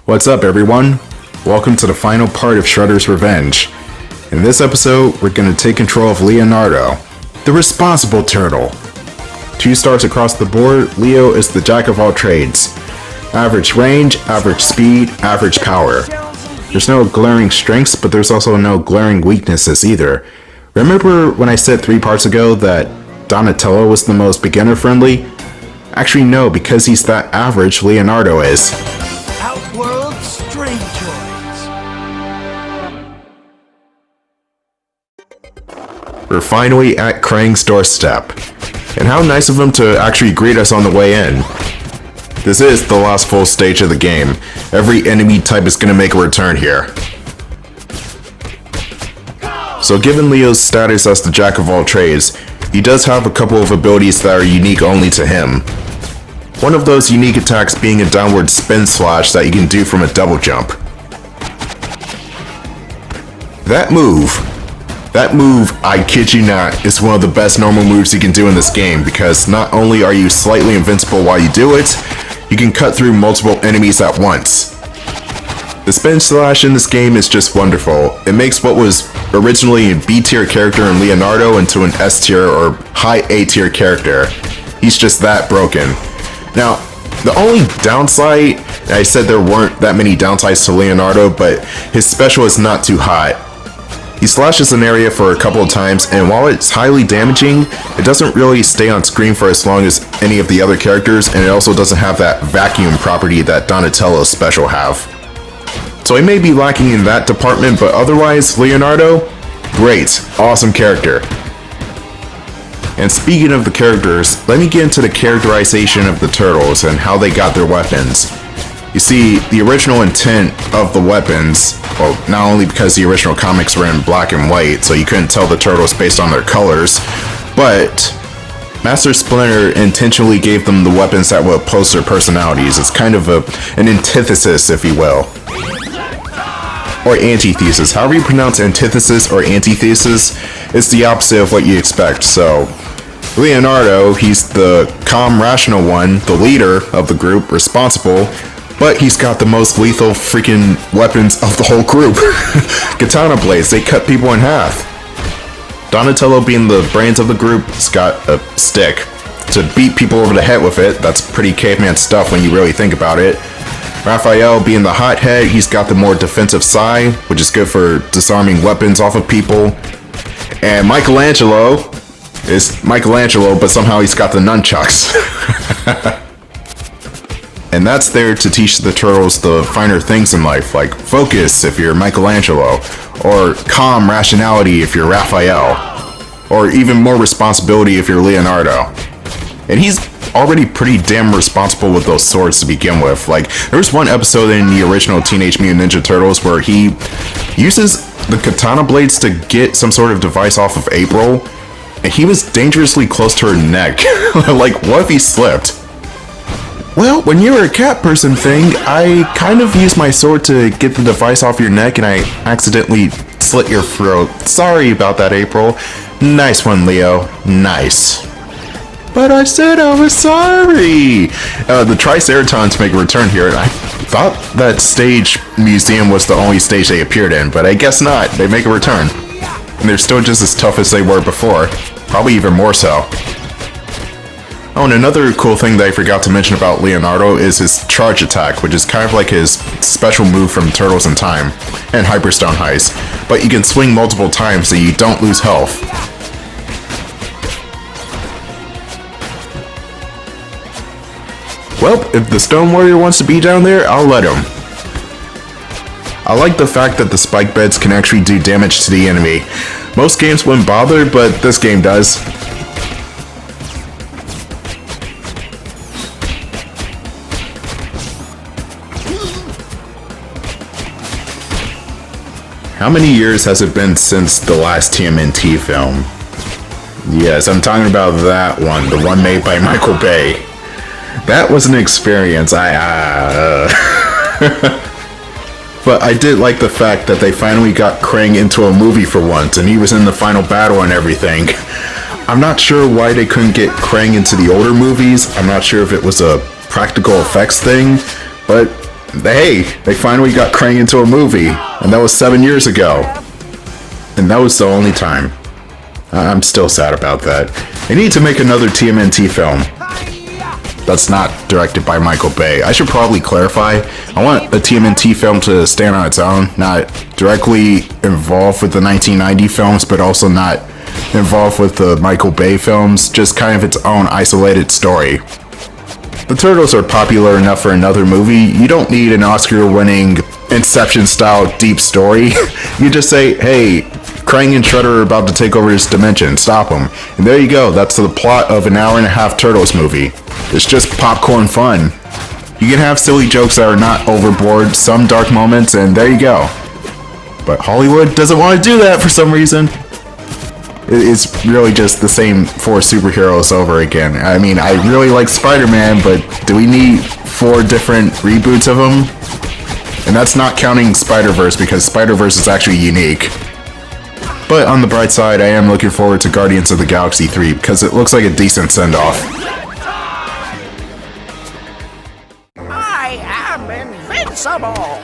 What's up, everyone? Welcome to the final part of Shredder's Revenge. In this episode, we're going to take control of Leonardo, the responsible turtle. 2 stars across the board, Leo is the jack of all trades. Average range, average speed, average power. There's no glaring strengths, but there's also no glaring weaknesses either. Remember when I said 3 parts ago that Donatello was the most beginner-friendly? Actually, no, because he's that average, Leonardo is. Outworld Strangeoids. We're finally at Krang's doorstep. And how nice of him to actually greet us on the way in. This is the last full stage of the game. Every enemy type is gonna make a return here. So given Leo's status as the jack of all trades, he does have a couple of abilities that are unique only to him. One of those unique attacks being a downward spin slash that you can do from a double jump. That move, I kid you not, is one of the best normal moves you can do in this game because not only are you slightly invincible while you do it, you can cut through multiple enemies at once. The spin slash in this game is just wonderful. It makes what was originally a B tier character in Leonardo into an S tier or high A tier character. He's just that broken. Now, the only downside, I said there weren't that many downsides to Leonardo, but his special is not too hot. He slashes an area for a couple of times, and while it's highly damaging, it doesn't really stay on screen for as long as any of the other characters, and it also doesn't have that vacuum property that Donatello's special have. So he may be lacking in that department, but otherwise, Leonardo, great, awesome character. And speaking of the characters, let me get into the characterization of the turtles and how they got their weapons. You see, the original intent of the weapons, well, not only because the original comics were in black and white, so you couldn't tell the turtles based on their colors, but Master Splinter intentionally gave them the weapons that would oppose their personalities. It's kind of an antithesis, if you will. Or antithesis. However you pronounce antithesis or antithesis, it's the opposite of what you expect. So, Leonardo, he's the calm, rational one, the leader of the group, responsible, but he's got the most lethal freaking weapons of the whole group. Katana blades, they cut people in half. Donatello, being the brains of the group, has got a stick to beat people over the head with it. That's pretty caveman stuff when you really think about it. Raphael, being the hothead, he's got the more defensive side, which is good for disarming weapons off of people. And Michelangelo is Michelangelo, but somehow he's got the nunchucks. And that's there to teach the turtles the finer things in life, like focus if you're Michelangelo, or calm rationality if you're Raphael, or even more responsibility if you're Leonardo. And he's already pretty damn responsible with those swords to begin with. Like, there was one episode in the original Teenage Mutant Ninja Turtles where he uses the katana blades to get some sort of device off of April, and he was dangerously close to her neck. Like, what if he slipped? Well, when you're a cat person thing, I kind of used my sword to get the device off your neck and I accidentally slit your throat. Sorry about that, April. Nice one, Leo. Nice. But I said I was sorry! The Triceratons make a return here, and I thought that stage museum was the only stage they appeared in, but I guess not. They make a return. And they're still just as tough as they were before. Probably even more so. Oh, and another cool thing that I forgot to mention about Leonardo is his charge attack, which is kind of like his special move from Turtles in Time and Hyperstone Heist. But you can swing multiple times so you don't lose health. Well, if the Stone Warrior wants to be down there, I'll let him. I like the fact that the spike beds can actually do damage to the enemy. Most games wouldn't bother, but this game does. How many years has it been since the last TMNT film? Yes, I'm talking about that one, the one made by Michael Bay. That was an experience. But I did like the fact that they finally got Krang into a movie for once, and he was in the final battle and everything. I'm not sure why they couldn't get Krang into the older movies. I'm not sure if it was a practical effects thing, but Hey, they finally got Krang into a movie, and that was 7 years ago. And that was the only time. I'm still sad about that. They need to make another TMNT film. That's not directed by Michael Bay. I should probably clarify. I want a TMNT film to stand on its own, not directly involved with the 1990 films, but also not involved with the Michael Bay films, just kind of its own isolated story. The Turtles are popular enough for another movie. You don't need an Oscar-winning Inception-style deep story. You just say, hey, Krang and Shredder are about to take over this dimension. Stop them. And there you go. That's the plot of an hour-and-a-half Turtles movie. It's just popcorn fun. You can have silly jokes that are not overboard, some dark moments, and there you go. But Hollywood doesn't want to do that for some reason. It's really just the same 4 superheroes over again. I mean, I really like Spider-Man, but do we need 4 different reboots of him? And that's not counting Spider-Verse, because Spider-Verse is actually unique. But on the bright side, I am looking forward to Guardians of the Galaxy 3, because it looks like a decent send-off. I am invincible!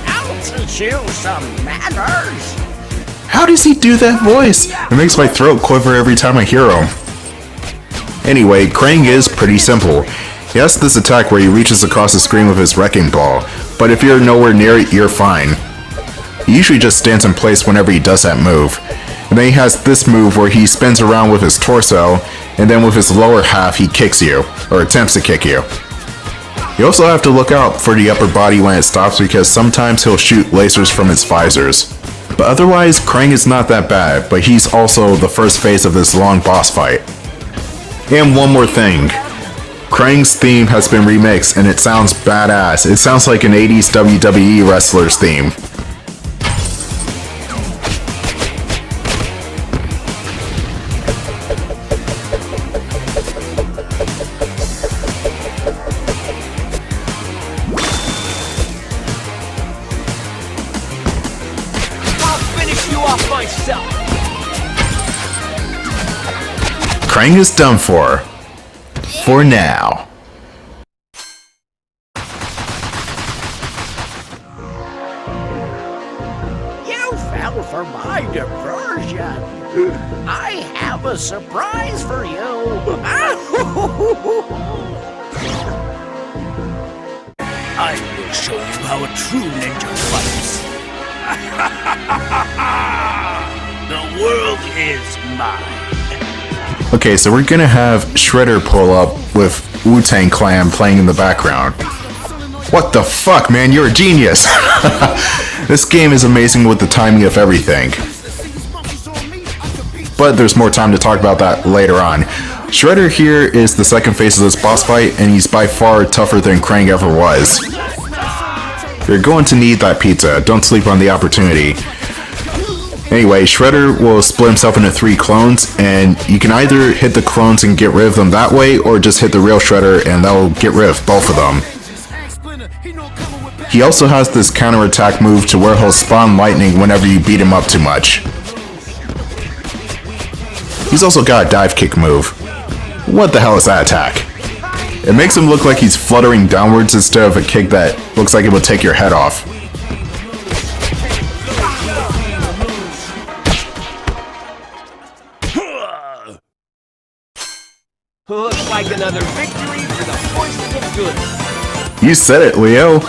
I'll teach you some manners! How does he do that voice? It makes my throat quiver every time I hear him. Anyway, Krang is pretty simple. He has this attack where he reaches across the screen with his wrecking ball, but if you're nowhere near it, you're fine. He usually just stands in place whenever he does that move. And then he has this move where he spins around with his torso, and then with his lower half he kicks you, or attempts to kick you. You also have to look out for the upper body when it stops, because sometimes he'll shoot lasers from its visors. But otherwise, Krang is not that bad, but he's also the first phase of this long boss fight. And one more thing. Krang's theme has been remixed and it sounds badass. It sounds like an 80s WWE wrestler's theme. I'll finish you off myself! Krang is done for now. You fell for my diversion. I have a surprise for you. I will show you how a true ninja fights. The world is mine. Okay, so we're gonna have Shredder pull up with Wu-Tang Clan playing in the background. What the fuck, man? You're a genius! This game is amazing with the timing of everything. But there's more time to talk about that later on. Shredder here is the second phase of this boss fight, and he's by far tougher than Krang ever was. You're going to need that pizza. Don't sleep on the opportunity. Anyway, Shredder will split himself into 3 clones, and you can either hit the clones and get rid of them that way, or just hit the real Shredder and that'll get rid of both of them. He also has this counterattack move to where he'll spawn lightning whenever you beat him up too much. He's also got a dive kick move. What the hell is that attack? It makes him look like he's fluttering downwards instead of a kick that looks like it would take your head off. Looks like another victory for the forces of good. You said it, Leo.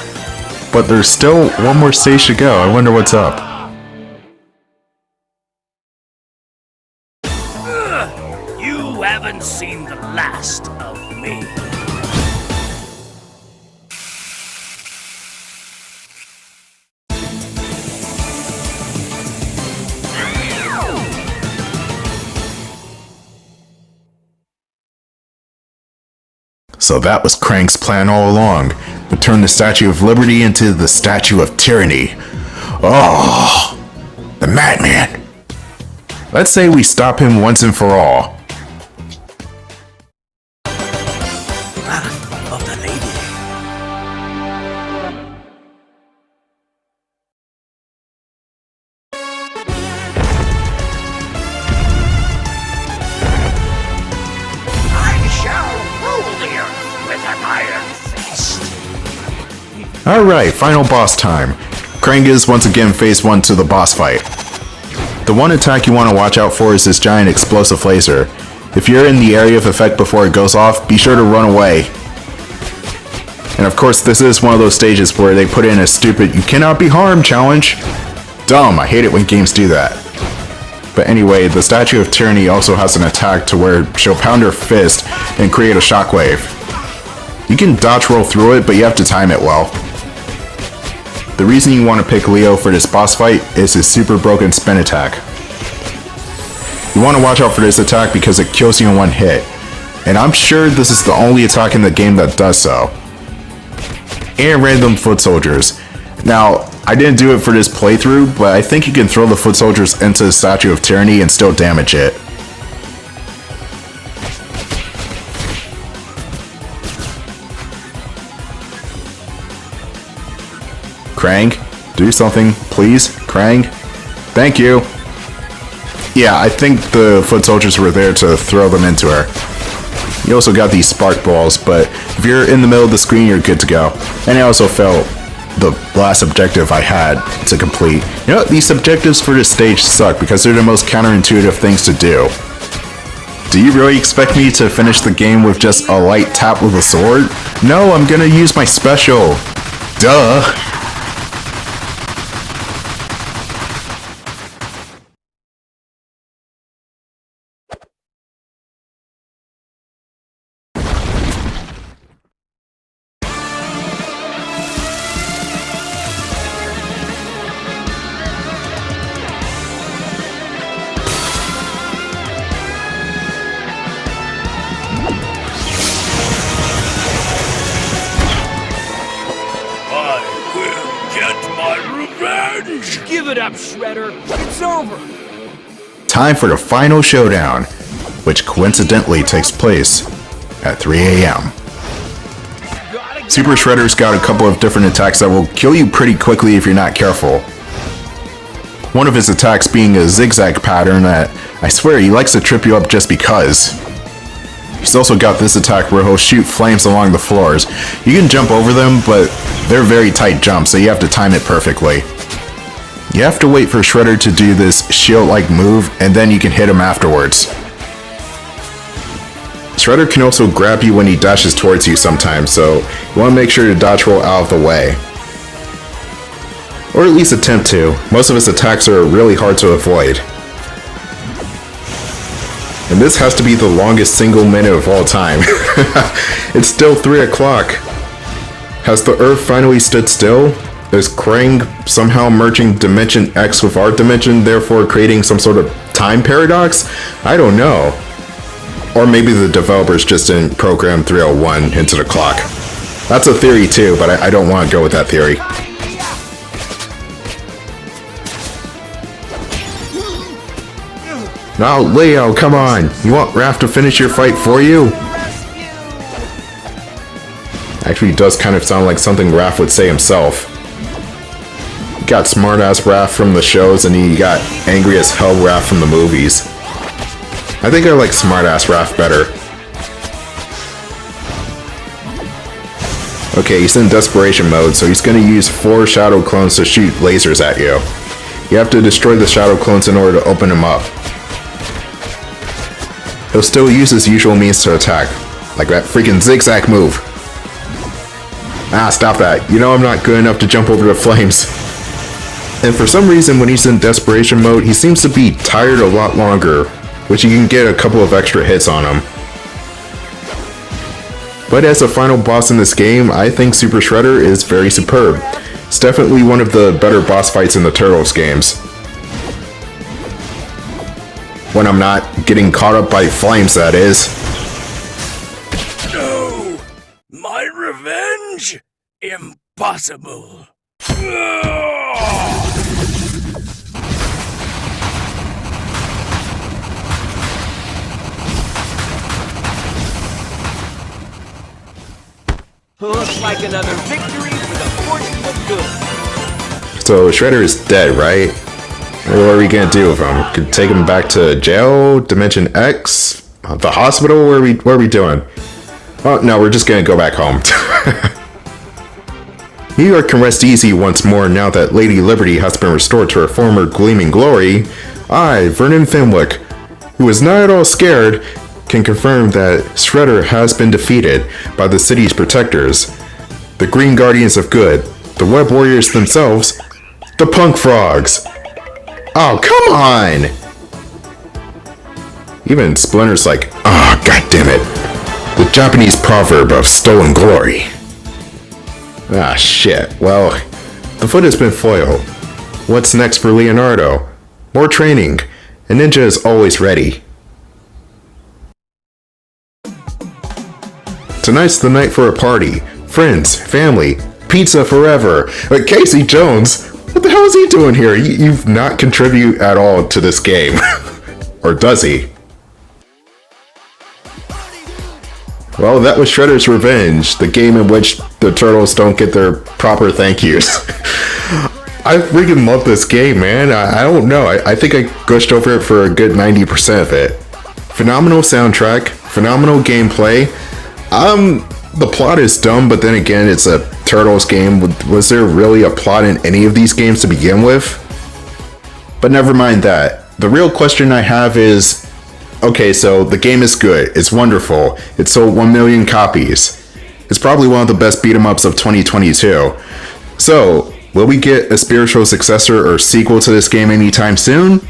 But there's still one more stage to go. I wonder what's up. You haven't seen the last of me. So that was Krang's plan all along, to turn the Statue of Liberty into the Statue of Tyranny. Oh, the madman. Let's say we stop him once and for all. Wrath of the lady. Alright, final boss time. Krang is once again phase 1 to the boss fight. The one attack you want to watch out for is this giant explosive laser. If you're in the area of effect before it goes off, be sure to run away. And of course, this is one of those stages where they put in a stupid "you cannot be harmed" challenge. Dumb, I hate it when games do that. But anyway, the Statue of Tyranny also has an attack to where she'll pound her fist and create a shockwave. You can dodge roll through it, but you have to time it well. The reason you want to pick Leo for this boss fight is his super broken spin attack. You want to watch out for this attack because it kills you in one hit. And I'm sure this is the only attack in the game that does so. And random foot soldiers. Now, I didn't do it for this playthrough, but I think you can throw the foot soldiers into the Statue of Tyranny and still damage it. Krang, do something, please. Krang, thank you. Yeah, I think the foot soldiers were there to throw them into her. You also got these spark balls, but if you're in the middle of the screen, you're good to go. And I also failed the last objective I had to complete. You know, these objectives for this stage suck because they're the most counterintuitive things to do. Do you really expect me to finish the game with just a light tap with a sword? No, I'm gonna use my special. Duh. Give it up, Shredder. It's over. Time for the final showdown, which coincidentally takes place at 3 a.m. Super Shredder's got a couple of different attacks that will kill you pretty quickly if you're not careful. One of his attacks being a zigzag pattern that, I swear, he likes to trip you up just because. He's also got this attack where he'll shoot flames along the floors. You can jump over them, but they're very tight jumps, so you have to time it perfectly. You have to wait for Shredder to do this shield-like move, and then you can hit him afterwards. Shredder can also grab you when he dashes towards you sometimes, so you want to make sure to dodge roll out of the way. Or at least attempt to. Most of his attacks are really hard to avoid. And this has to be the longest single minute of all time. It's still 3 o'clock. Has the Earth finally stood still? Is Krang somehow merging Dimension X with our dimension, therefore creating some sort of time paradox? I don't know. Or maybe the developers just didn't program 301 into the clock. That's a theory too, but I don't want to go with that theory. Now, Leo, come on! You want Raph to finish your fight for you? Actually, it does kind of sound like something Raph would say himself. You got smartass Raph from the shows, and you got angry as hell Raph from the movies. I think I like smartass Raph better. Okay, he's in desperation mode, so he's gonna use 4 shadow clones to shoot lasers at you. You have to destroy the shadow clones in order to open them up. He'll still use his usual means to attack, like that freaking zigzag move. Ah, stop that. You know I'm not good enough to jump over the flames. And for some reason, when he's in desperation mode, he seems to be tired a lot longer, which you can get a couple of extra hits on him. But as a final boss in this game, I think Super Shredder is very superb. It's definitely one of the better boss fights in the Turtles games. When I'm not getting caught up by flames, that is. No! My revenge? Impossible. Looks like another victory for the forces of good. So Shredder is dead, right? What are we gonna do with him? Could take him back to jail, Dimension X, the hospital? What are we doing? Oh no, we're just gonna go back home. New York can rest easy once more now that Lady Liberty has been restored to her former gleaming glory. I, Vernon Fenwick, who is not at all scared, can confirm that Shredder has been defeated by the city's protectors, the Green Guardians of Good, the Web Warriors themselves, the Punk Frogs. Oh, come on! Even Splinter's like, ah, goddammit. The Japanese proverb of stolen glory. Ah, shit. Well, the foot has been foiled. What's next for Leonardo? More training. A ninja is always ready. Tonight's the night for a party. Friends, family, pizza forever. But Casey Jones, what the hell is he doing here? You've not contribute at all to this game. Or does he? Well, that was Shredder's Revenge, the game in which the turtles don't get their proper thank yous. I freaking love this game, man. I don't know. I think I gushed over it for a good 90% of it. Phenomenal soundtrack, phenomenal gameplay. The plot is dumb, but then again, it's a Turtles game. Was there really a plot in any of these games to begin with? But never mind that. The real question I have is, okay, so the game is good. It's wonderful. It sold 1 million copies. It's probably one of the best beat-em-ups of 2022. So, will we get a spiritual successor or sequel to this game anytime soon?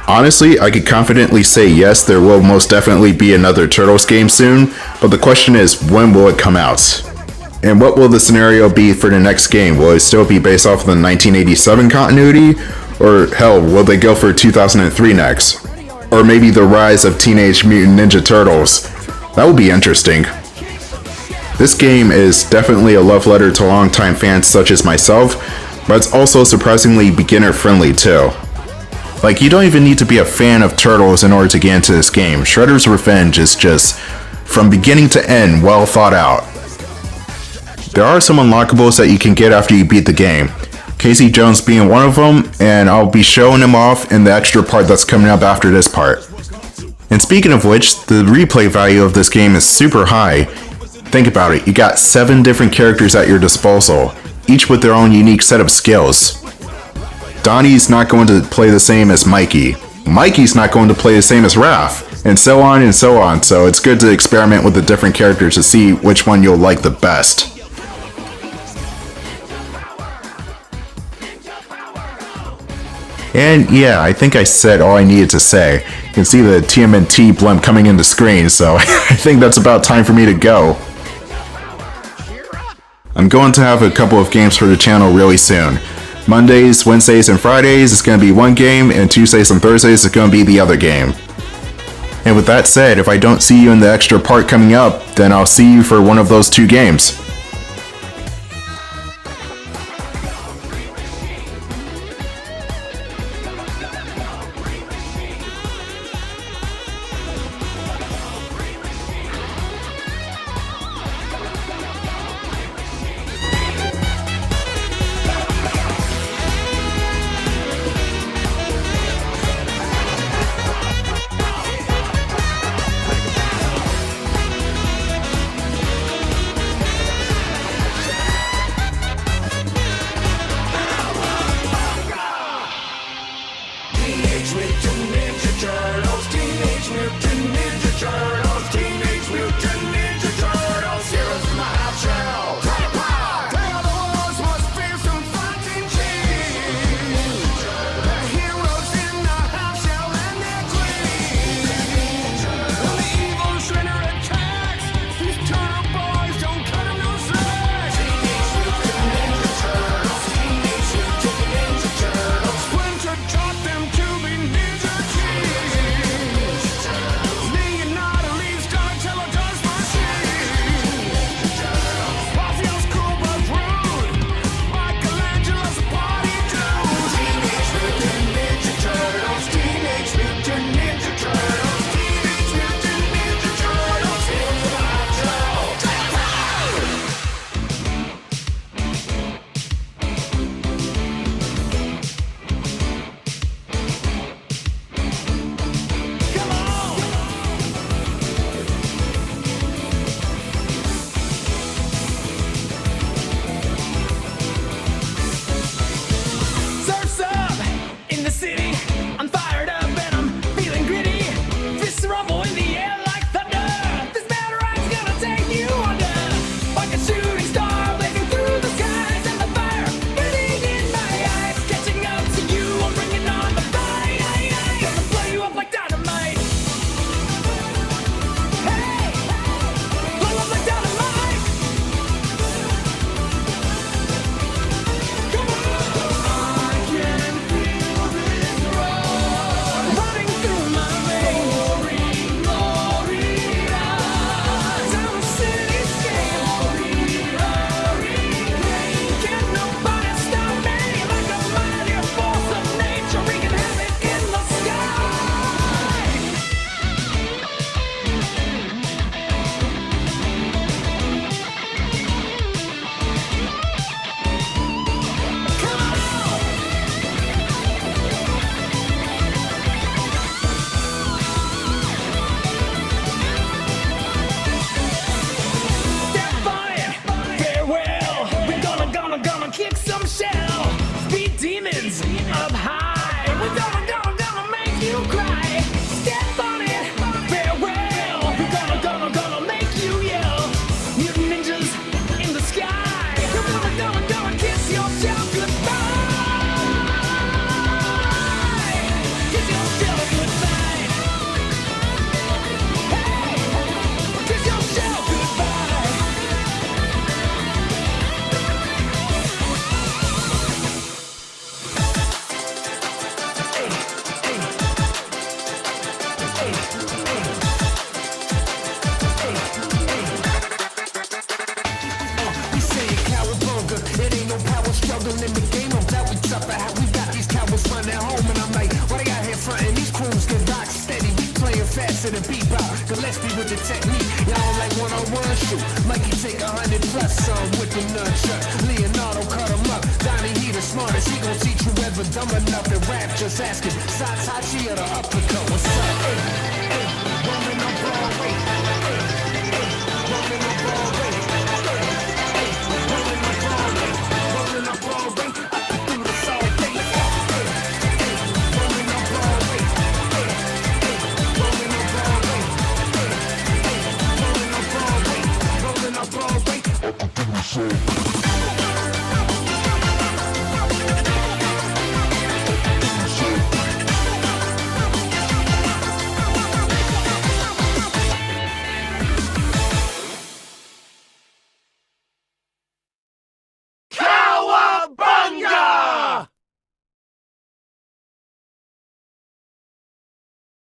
Honestly, I could confidently say yes, there will most definitely be another Turtles game soon, but the question is, when will it come out? And what will the scenario be for the next game? Will it still be based off of the 1987 continuity? Or hell, will they go for 2003 next? Or maybe the rise of Teenage Mutant Ninja Turtles? That would be interesting. This game is definitely a love letter to longtime fans such as myself, but it's also surprisingly beginner friendly too. Like, you don't even need to be a fan of Turtles in order to get into this game. Shredder's Revenge is just, from beginning to end, well thought out. There are some unlockables that you can get after you beat the game. Casey Jones being one of them, and I'll be showing him off in the extra part that's coming up after this part. And speaking of which, the replay value of this game is super high. Think about it, you got 7 different characters at your disposal, each with their own unique set of skills. Donnie's not going to play the same as Mikey. Mikey's not going to play the same as Raph, and so on and so on, so it's good to experiment with the different characters to see which one you'll like the best. And yeah, I think I said all I needed to say. You can see the TMNT blimp coming in the screen, so I think that's about time for me to go. I'm going to have a couple of games for the channel really soon. Mondays, Wednesdays, and Fridays is going to be one game, and Tuesdays and Thursdays is going to be the other game. And with that said, if I don't see you in the extra part coming up, then I'll see you for one of those 2 games. peep out. Gillespie with the technique. Y'all don't like one-on-one shoot. Mikey take 100 plus some with the nunchucks. Leonardo cut him up. Donnie, he the smartest. He gon' teach you ever dumb enough to rap. Just asking. Satachi or the uppercut. What's up? Hey, hey, rolling on Broadway. Hey, hey, rolling on Broadway. Hey, hey, rolling on Broadway. Rolling on Broadway. I can do this all day. Let's go. Hey, hey, rolling on Broadway. Hey, hey, rolling on Broadway. Hey, hey, rolling on Broadway. Rolling on Broadway. I can do this all day.